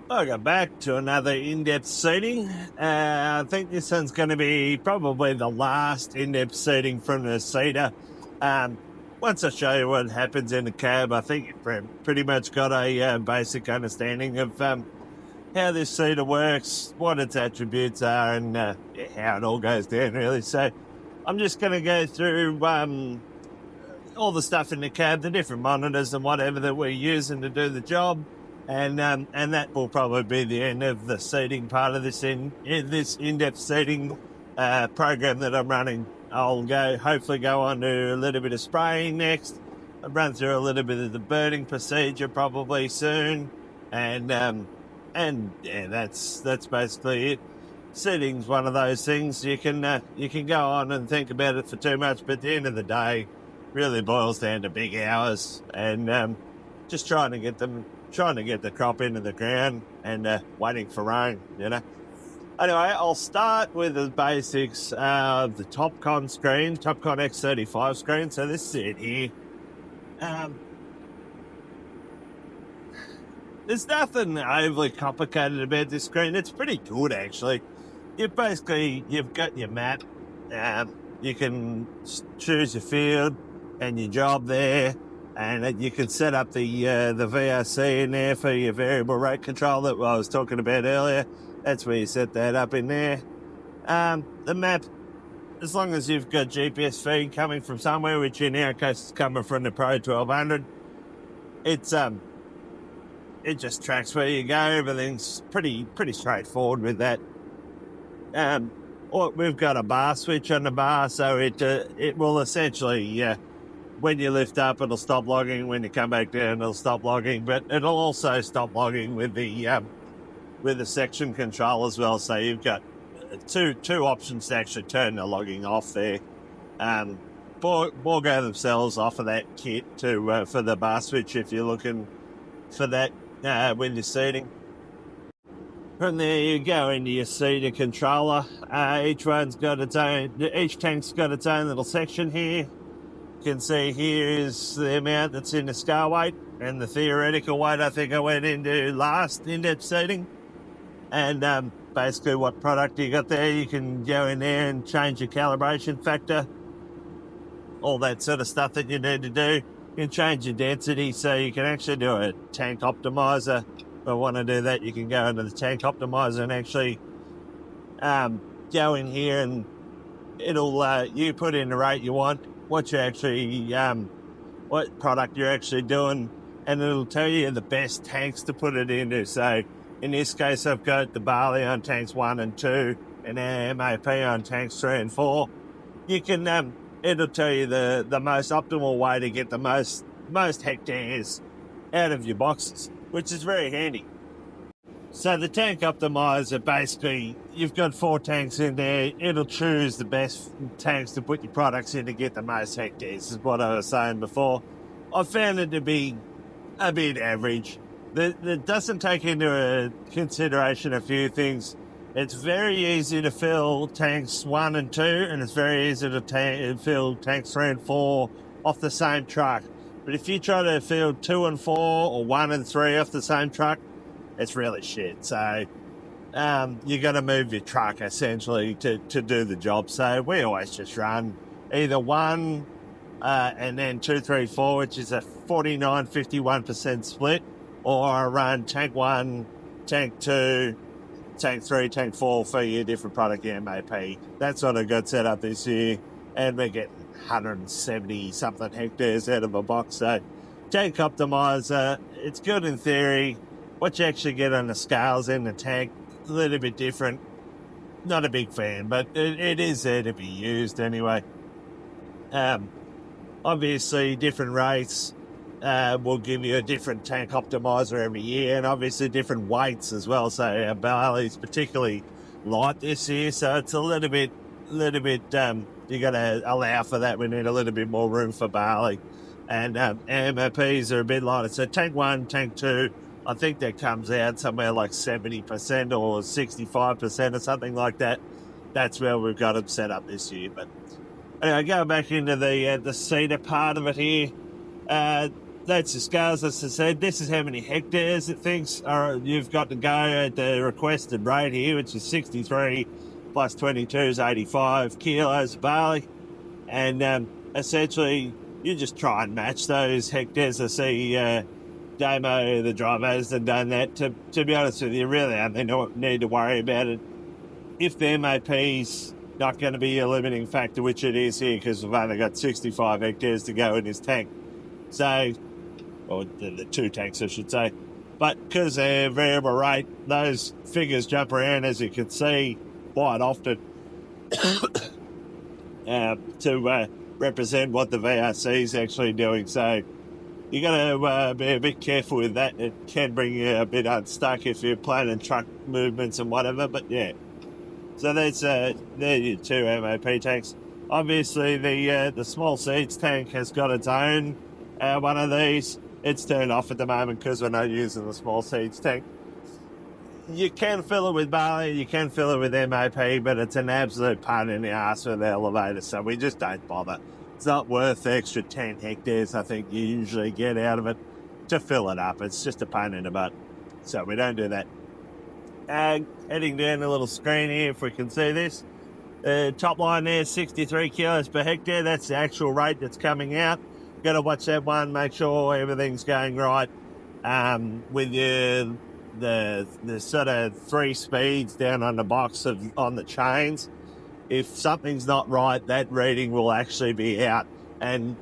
Welcome back to another in-depth seating. I think this one's going to be probably the last in-depth seating from the seater. Once I show you what happens in the cab, I think you've pretty much got a basic understanding of how this seater works, what its attributes are, and how it all goes down, really. So I'm just going to go through all the stuff in the cab, the different monitors and whatever that we're using to do the job. And that will probably be the end of the seating part of this in-depth seating program that I'm running. I'll hopefully go on to a little bit of spraying next. I'll run through a little bit of the burning procedure probably soon, and yeah, that's basically it. Seating's one of those things you can go on and think about it for too much, but at the end of the day, really boils down to big hours and just trying to get the crop into the ground and waiting for rain, you know. Anyway, I'll start with the basics of the Topcon screen, Topcon X35 screen. So this is it here. There's nothing overly complicated about this screen. It's pretty good, actually. You've got your map. You can choose your field and your job there. And you can set up the VRC in there for your variable rate control that I was talking about earlier. That's where you set that up in there. The map, as long as you've got GPS feed coming from somewhere, which in our case is coming from the Pro 1200, it just tracks where you go. Everything's pretty straightforward with that. We've got a bar switch on the bar, so it will essentially. When you lift up, it'll stop logging. When you come back down, it'll stop logging. But it'll also stop logging with the section control as well. So you've got two options to actually turn the logging off there. Borgo themselves offer that kit for the bar switch if you're looking for that when you're seating. From there, you go into your seater controller. Each tank's got its own little section here. You can see here is the amount that's in the scale weight and the theoretical weight I think I went into last in-depth seating. And basically what product you got there, you can go in there and change your calibration factor, all that sort of stuff that you need to do. You can change your density, so you can actually do a tank optimizer. If I want to do that, you can go into the tank optimizer and actually go in here and it'll you put in the rate you want, what product you're actually doing, and it'll tell you the best tanks to put it into. So in this case, I've got the barley on tanks 1 and 2 and our MAP on tanks 3 and 4. You can it'll tell you the most optimal way to get the most hectares out of your boxes, which is very handy. So the tank optimizer, basically, you've got 4 tanks in there. It'll choose the best tanks to put your products in to get the most hectares, is what I was saying before. I found it to be a bit average. That doesn't take into consideration a few things. It's very easy to fill tanks 1 and 2, and it's very easy to fill tanks 3 and 4 off the same truck. But if you try to fill 2 and 4 or 1 and 3 off the same truck, it's really shit. So you got to move your truck essentially to do the job. So we always just run either 1 and then 2, 3, 4, which is a 49-51% split, or I run tank 1, tank 2, tank 3, tank 4 for your different product, your MAP. That's what I got set up this year, and we're getting 170 something hectares out of a box. So tank optimizer, it's good in theory. What you actually get on the scales in the tank, a little bit different. Not a big fan, but it is there to be used anyway. Obviously, different rates will give you a different tank optimizer every year, and obviously different weights as well. So our barley's particularly light this year, so it's a little bit. You got to allow for that. We need a little bit more room for barley, and MAPs are a bit lighter. So tank 1, tank 2. I think that comes out somewhere like 70% or 65% or something like that. That's where we've got them set up this year. But anyway, going back into the seater part of it here, that's the scales, as I said. This is how many hectares it thinks you've got to go at the requested rate here, which is 63 plus 22 is 85 kilos of barley. And essentially, you just try and match those hectares. I see Damo, the driver, hasn't done that. To be honest with you, really, they don't need to worry about it. If the MAP's not going to be a limiting factor, which it is here, because we've only got 65 hectares to go in this tank. So, or the two tanks, I should say. But because they're variable rate, those figures jump around, as you can see, quite often to represent what the VRC is actually doing. So you got to be a bit careful with that. It can bring you a bit unstuck if you're planning truck movements and whatever. But yeah, so they're your two MOP tanks. Obviously, the small seeds tank has got its own one of these. It's turned off at the moment because we're not using the small seeds tank. You can fill it with barley, you can fill it with MOP, but it's an absolute pain in the arse with the elevator, so we just don't bother. It's not worth the extra 10 hectares I think you usually get out of it to fill it up. It's just a pain in the butt, so we don't do that. Heading down the little screen here, if we can see this. Top line there, 63 kilos per hectare. That's the actual rate that's coming out. Got to watch that one, make sure everything's going right. With the sort of 3 speeds down on the box on the chains, if something's not right, that reading will actually be out. And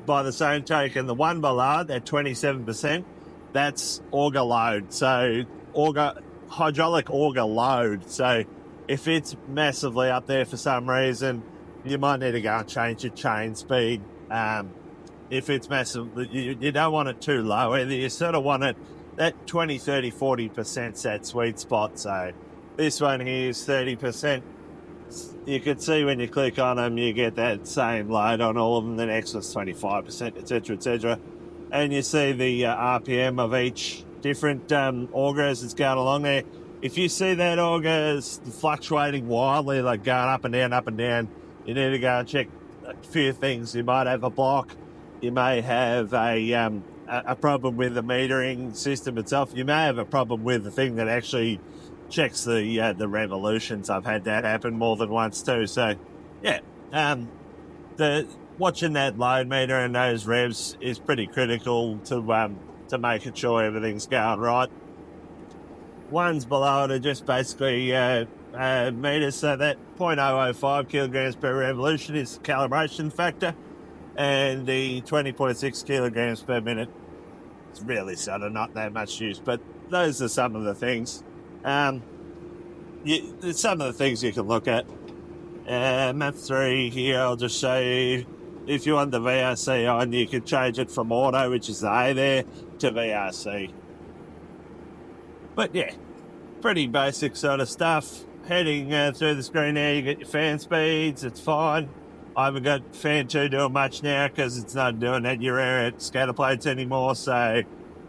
by the same token, the one below, that 27%, that's auger load. So hydraulic auger load. So if it's massively up there for some reason, you might need to go and change your chain speed. If it's massive, you don't want it too low either. You sort of want it, that 20, 30, 40%'s that sweet spot. So this one here is 30%. You can see when you click on them, you get that same load on all of them. The next one's 25%, etc., etc. And you see the RPM of each different auger as it's going along there. If you see that auger is fluctuating wildly, like going up and down, you need to go and check a few things. You might have a block. You may have a problem with the metering system itself. You may have a problem with the thing that actually checks the revolutions. I've had that happen more than once too. So, yeah, watching that load meter and those revs is pretty critical to making sure everything's going right. Ones below it are just basically meters, so that 0.005 kilograms per revolution is the calibration factor, and the 20.6 kilograms per minute. It's really sort of not that much use, but those are some of the things. Some of the things you can look at. Map 3 here, I'll just show you. If you want the VRC on, you can change it from auto, which is the A there, to VRC. But yeah, pretty basic sort of stuff. Heading through the screen there, you get your fan speeds, it's fine. I haven't got fan 2 doing much now because it's not doing that your air scatter plates anymore, so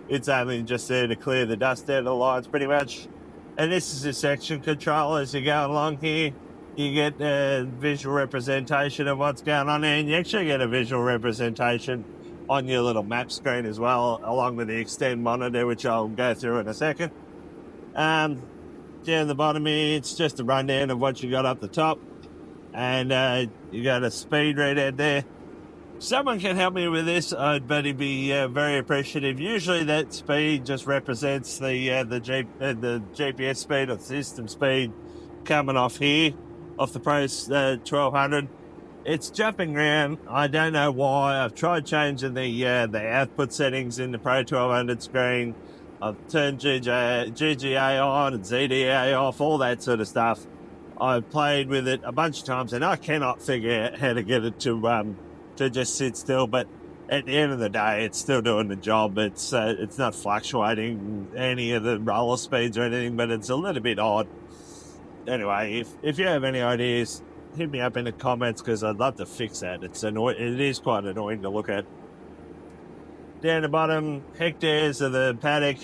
it's only just there to clear the dust out of the lines pretty much. And this is the section control as you go along here. You get a visual representation of what's going on there, and you actually get a visual representation on your little map screen as well, along with the Xtend monitor, which I'll go through in a second. Down the bottom here, it's just a rundown of what you got up the top, and you got a speed readout there. If someone can help me with this, I'd better be very appreciative. Usually that speed just represents the GPS speed or system speed coming off here, off the Pro 1200. It's jumping around. I don't know why. I've tried changing the output settings in the Pro 1200 screen. I've turned GGA on and ZDA off, all that sort of stuff. I've played with it a bunch of times, and I cannot figure out how to get it to just sit still. But at the end of the day, it's still doing the job. It's not fluctuating any of the roller speeds or anything, but it's a little bit odd. Anyway, if you have any ideas, hit me up in the comments because I'd love to fix that. It is quite annoying to look at. Down the bottom, hectares of the paddock.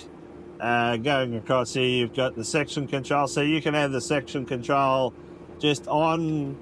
Going across here, you've got the section control. So you can have the section control just on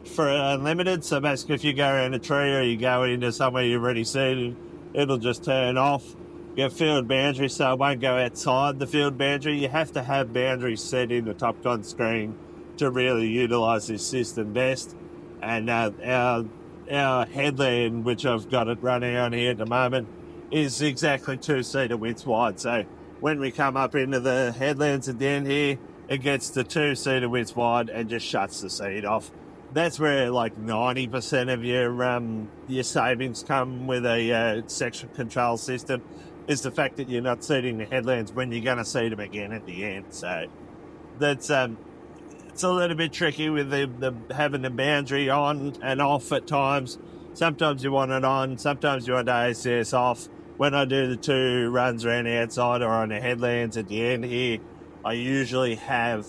for unlimited. So basically, if you go around a tree or you go into somewhere you've already seen, it'll just turn off. You have field boundary, so it won't go outside the field boundary. You have to have boundaries set in the Topcon screen to really utilise this system best. And our headland, which I've got it running on here at the moment, is exactly 2 seater widths wide. So when we come up into the headlands at the end here, it gets to 2 seater widths wide and just shuts the seat off. That's where like 90% of your savings come with a section control system, is the fact that you're not seating the headlands when you're going to seat them again at the end. So that's it's a little bit tricky with the having the boundary on and off at times. Sometimes you want it on, sometimes you want the ACS off. When I do the 2 runs around the outside or on the headlands at the end here, I usually have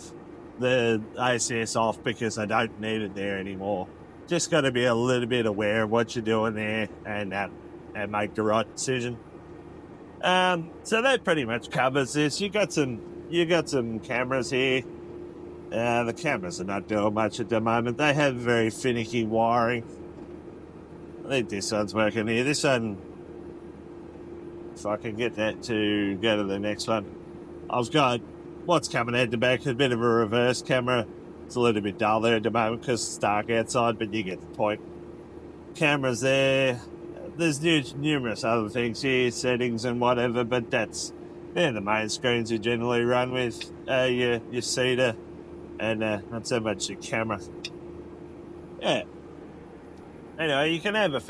the ACS off because I don't need it there anymore. Just got to be a little bit aware of what you're doing there and make the right decision. So that pretty much covers this. You got some cameras here. The cameras are not doing much at the moment. They have very finicky wiring. I think this one's working here. This one, if I can get that to go to the next one, I've got what's coming out the back, a bit of a reverse camera. It's a little bit dull there at the moment because it's dark outside, but you get the point. Cameras there. There's numerous other things here, settings and whatever, but they're the main screens you generally run with your seater and not so much your camera. Yeah. Anyway, you can have a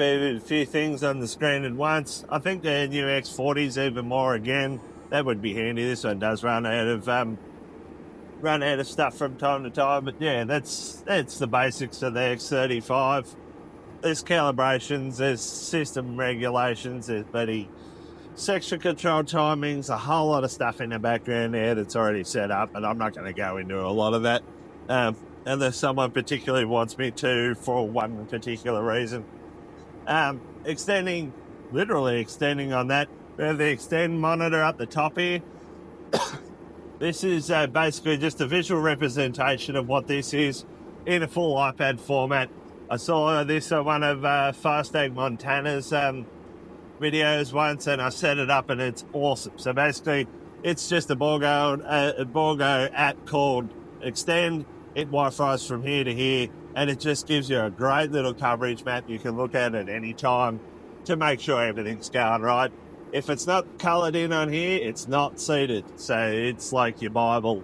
few things on the screen at once. I think the new X40's even more again. That would be handy. This one does run out of stuff from time to time, but yeah, that's the basics of the X35. There's calibrations, there's system regulations, there's bloody section control timings, a whole lot of stuff in the background there that's already set up, and I'm not going to go into a lot of that unless someone particularly wants me to for one particular reason. Literally extending on that. We have the Xtend monitor up the top here. This is basically just a visual representation of what this is in a full iPad format. I saw this on one of Fastag Montana's videos once, and I set it up, and it's awesome. So basically, it's just a Borgo app called Xtend. It Wi-Fi's from here to here, and it just gives you a great little coverage map you can look at any time to make sure everything's going right. If it's not coloured in on here, it's not seated. So it's like your Bible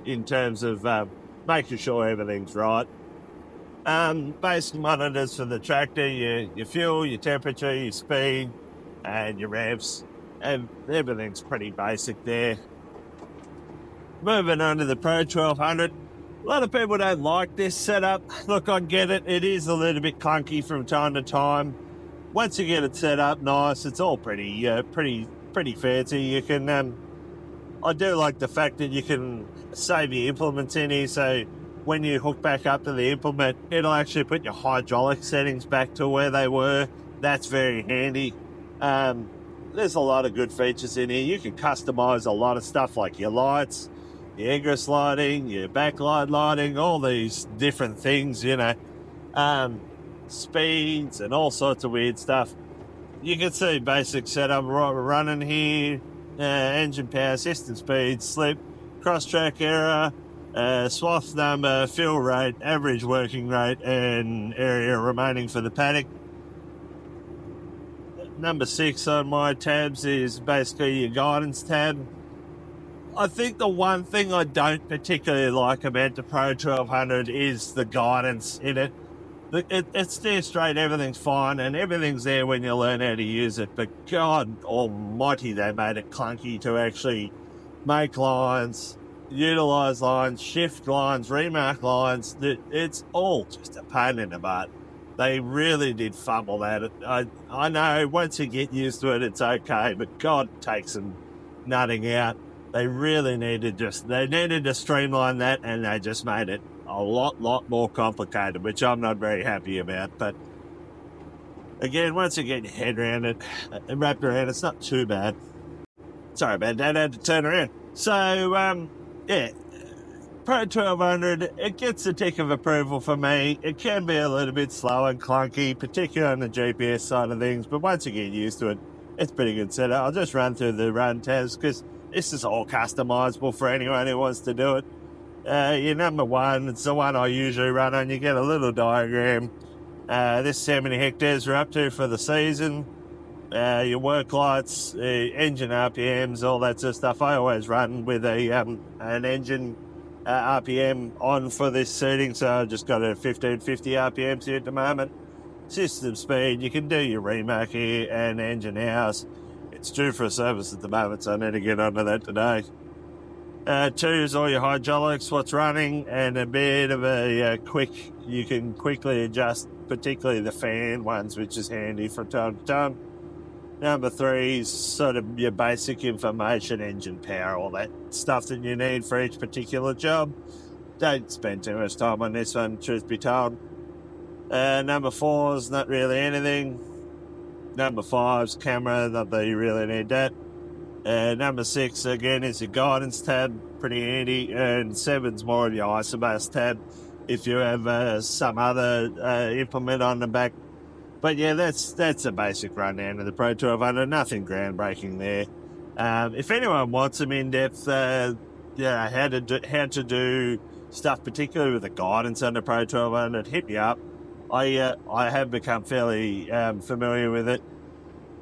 in terms of making sure everything's right. Basic monitors for the tractor, your fuel, your temperature, your speed, and your revs. And everything's pretty basic there. Moving on to the Pro 1200. A lot of people don't like this setup. Look, I get it. It is a little bit clunky from time to time. Once you get it set up nice, it's all pretty fancy. You can, I do like the fact that you can save your implements in here, so when you hook back up to the implement, it'll actually put your hydraulic settings back to where they were. That's very handy. There's a lot of good features in here. You can customize a lot of stuff like your lights, your egress lighting, your backlight lighting, all these different things, speeds and all sorts of weird stuff. You can see basic setup running here, engine power, system speed, slip, cross-track error, swath number, fuel rate, average working rate, and area remaining for the paddock. Number 6 on my tabs is basically your guidance tab. I think the one thing I don't particularly like about the Pro 1200 is the guidance in it. It's steer straight, everything's fine, and everything's there when you learn how to use it, but God almighty, they made it clunky to actually make lines, utilise lines, shift lines, remark lines. It's all just a pain in the butt. They really did fumble that. I know once you get used to it, it's okay, but God, it takes some nutting out. They really needed to streamline that, and they just made it a lot more complicated, which I'm not very happy about. But again, once you get your head around it and wrapped around, it's not too bad. Sorry about that, I had to turn around. So, yeah, Pro 1200, it gets a tick of approval for me. It can be a little bit slow and clunky, particularly on the GPS side of things, but once you get used to it, it's pretty good setup. I'll just run through the run tabs because this is all customizable for anyone who wants to do it. Your number one, it's the one I usually run on. You get a little diagram. This is how many hectares we're up to for the season. Your work lights, engine RPMs, all that sort of stuff. I always run with an engine RPM on for this seating, so I've just got a 1550 RPMs here at the moment. System speed, you can do your remark here and engine house. It's due for a service at the moment, so I need to get onto that today. Two is all your hydraulics, what's running, and a bit of a you can quickly adjust, particularly the fan ones, which is handy from time to time. Number three is sort of your basic information, engine power, all that stuff that you need for each particular job. Don't spend too much time on this one, truth be told. Number four is not really anything. Number five is camera, not that you really need that. Number six, again, is your guidance tab, pretty handy. And seven's more of your isobus tab if you have some other implement on the back. But yeah, that's a basic rundown of the Pro 1200. Nothing groundbreaking there. If anyone wants some in-depth, how to do stuff, particularly with the guidance on the Pro 1200, hit me up. I have become fairly familiar with it.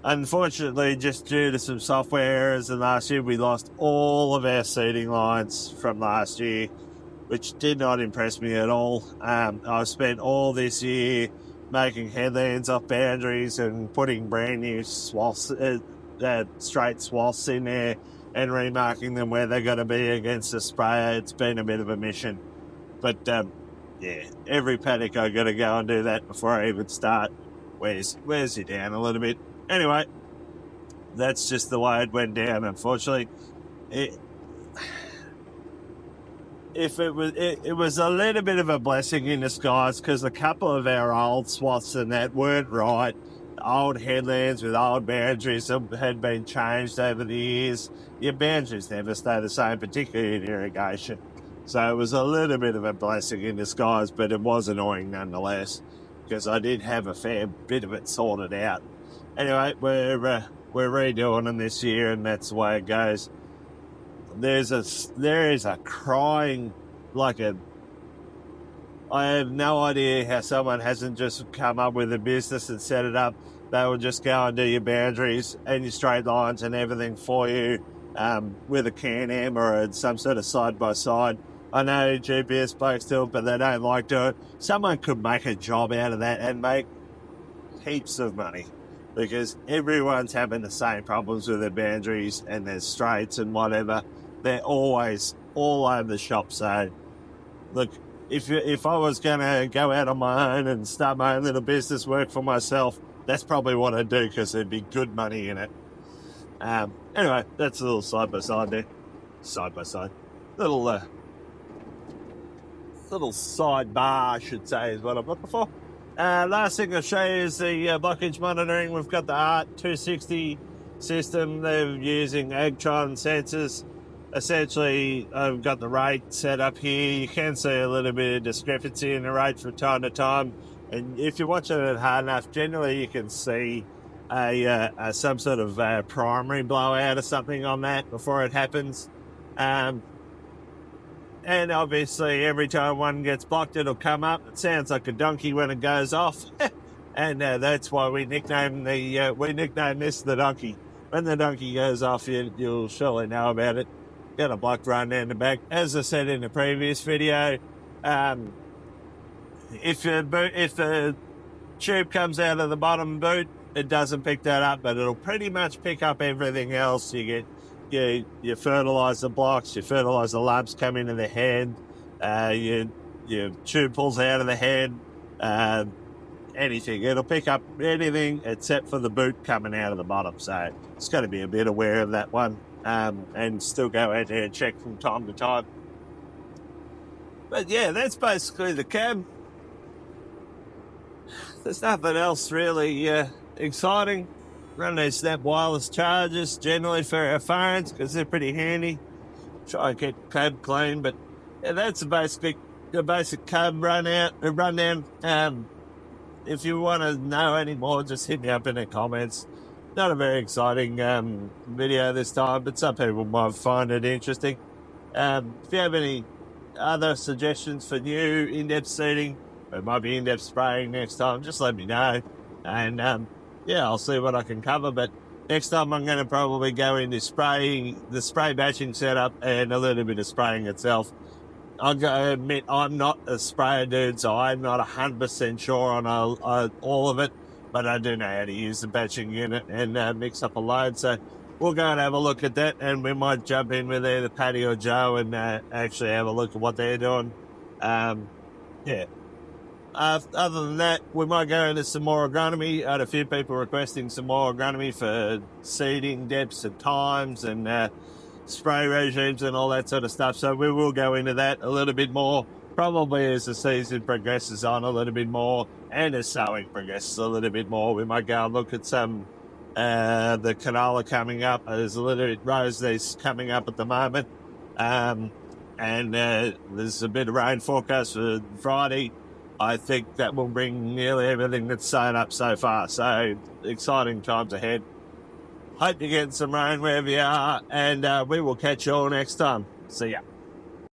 Unfortunately, just due to some software errors in last year, we lost all of our seating lines from last year, which did not impress me at all. I've spent all this year making headlands off boundaries and putting brand new straight swaths in there and remarking them where they're going to be against the sprayer. It's been a bit of a mission. But, yeah, every paddock I got to go and do that before I even start. Wears you down a little bit. Anyway, that's just the way it went down, unfortunately. It was a little bit of a blessing in disguise because a couple of our old swaths and that weren't right. Old headlands with old boundaries had been changed over the years. Your boundaries never stay the same, particularly in irrigation. So it was a little bit of a blessing in disguise, but it was annoying nonetheless because I did have a fair bit of it sorted out. Anyway, we're redoing them this year, and that's the way it goes. There is a crying, I have no idea how someone hasn't just come up with a business and set it up. They will just go and do your boundaries and your straight lines and everything for you with a Can-Am or some sort of side-by-side. I know GPS blokes do it, but they don't like to do it. Someone could make a job out of that and make heaps of money because everyone's having the same problems with their boundaries and their straights and whatever. They're always all over the shop. So, look, if I was going to go out on my own and start my own little business, work for myself, that's probably what I'd do because there'd be good money in it. Anyway, that's a little side-by-side there. Side-by-side. Little sidebar, I should say, is what I'm looking for. Last thing I'll show you is the blockage monitoring. We've got the Art-260 system. They're using Agtron sensors. Essentially, I've got the rate set up here. You can see a little bit of discrepancy in the rate from time to time. And if you're watching it hard enough, generally you can see some sort of primary blowout or something on that before it happens. And obviously, every time one gets blocked, it'll come up. It sounds like a donkey when it goes off. And that's why we nicknamed this the donkey. When the donkey goes off, you'll surely know about it. Got a blocked run down the back. As I said in the previous video, if the tube comes out of the bottom boot, it doesn't pick that up, but it'll pretty much pick up everything else. You get your fertilizer blocks, your fertilizer lumps come into the head, your tube pulls out of the head, anything. It'll pick up anything except for the boot coming out of the bottom. So it's got to be a bit aware of that one. And still go out there and check from time to time. But yeah, that's basically the cab. There's nothing else really exciting. Run those Snap wireless chargers generally for our phones because they're pretty handy. Try and keep the cab clean, but yeah, that's the basic cab rundown. If you want to know any more, just hit me up in the comments. Not a very exciting video this time, but some people might find it interesting. If you have any other suggestions for new in-depth seating, or it might be in-depth spraying next time, just let me know. And yeah, I'll see what I can cover. But next time I'm going to probably go into the spray batching setup and a little bit of spraying itself. I'll admit I'm not a sprayer dude, so I'm not 100% sure on all of it, but I do know how to use the batching unit and mix up a load. So we'll go and have a look at that, and we might jump in with either Patty or Joe and actually have a look at what they're doing. Yeah. Other than that, we might go into some more agronomy. I had a few people requesting some more agronomy for seeding depths and times and spray regimes and all that sort of stuff. So we will go into that a little bit more, probably as the season progresses on a little bit more and as sowing progresses a little bit more. We might go and look at some the canola coming up. There's a little bit rose that's coming up at the moment. And there's a bit of rain forecast for Friday. I think that will bring nearly everything that's sown up so far. So exciting times ahead. Hope you're getting some rain wherever you are, and we will catch you all next time. See ya.